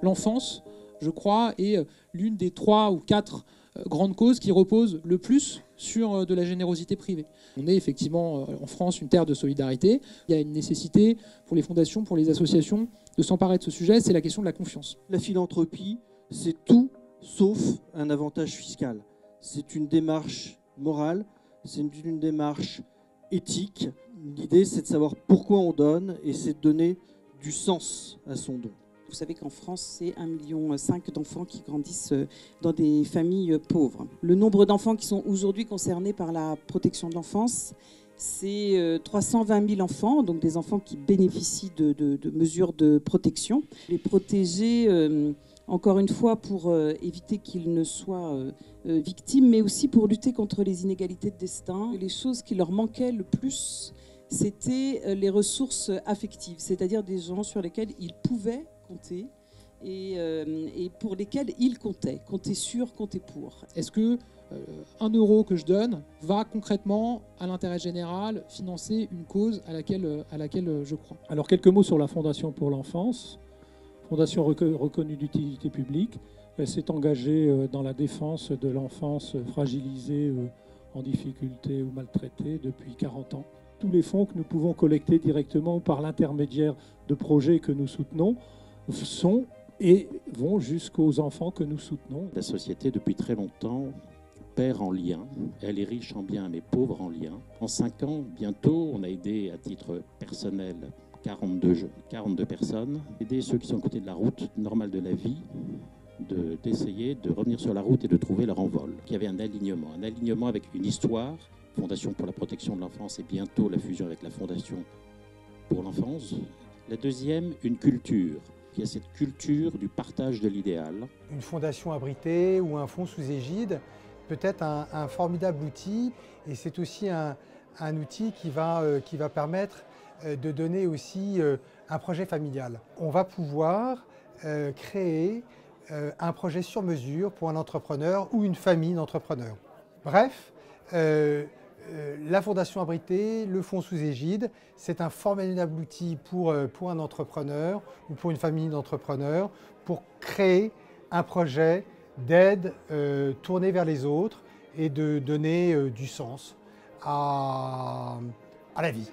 l'enfance, je crois, est l'une des 3 ou 4 grandes causes qui reposent le plus sur de la générosité privée. On est effectivement en France une terre de solidarité. Il y a une nécessité pour les fondations, pour les associations, de s'emparer de ce sujet, c'est la question de la confiance. La philanthropie, c'est tout sauf un avantage fiscal. C'est une démarche morale, c'est une démarche éthique. L'idée, c'est de savoir pourquoi on donne et c'est de donner du sens à son don. Vous savez qu'en France, c'est 1,5 million d'enfants qui grandissent dans des familles pauvres. Le nombre d'enfants qui sont aujourd'hui concernés par la protection de l'enfance, c'est 320 000 enfants, donc des enfants qui bénéficient de mesures de protection. Les protéger, encore une fois, pour éviter qu'ils ne soient victimes, mais aussi pour lutter contre les inégalités de destin. Les choses qui leur manquaient le plus, c'était les ressources affectives, c'est-à-dire des gens sur lesquels ils pouvaient compter et pour lesquels ils comptaient sur, comptaient pour. Est-ce que 1 euro que je donne va concrètement, à l'intérêt général, financer une cause à laquelle je crois? Alors quelques mots sur la Fondation pour l'enfance, fondation reconnue d'utilité publique. Elle s'est engagée dans la défense de l'enfance fragilisée, en difficulté ou maltraitée depuis 40 ans. Tous les fonds que nous pouvons collecter directement par l'intermédiaire de projets que nous soutenons sont et vont jusqu'aux enfants que nous soutenons. La société, depuis très longtemps, perd en liens. Elle est riche en biens, mais pauvre en liens. En 5 ans, bientôt, on a aidé à titre personnel 42 personnes. Aider ceux qui sont à côté de la route normale de la vie, d'essayer de revenir sur la route et de trouver leur envol. Il y avait un alignement avec une histoire. Fondation pour la protection de l'enfance et bientôt la fusion avec la Fondation pour l'enfance. La deuxième, une culture. Il y a cette culture du partage de l'idéal. Une fondation abritée ou un fonds sous égide peut être un formidable outil et c'est aussi un outil qui va permettre de donner aussi un projet familial. On va pouvoir créer un projet sur mesure pour un entrepreneur ou une famille d'entrepreneurs. Bref, la Fondation abritée, le fonds sous égide, c'est un formidable outil pour un entrepreneur ou pour une famille d'entrepreneurs pour créer un projet d'aide tourné vers les autres et de donner du sens à la vie.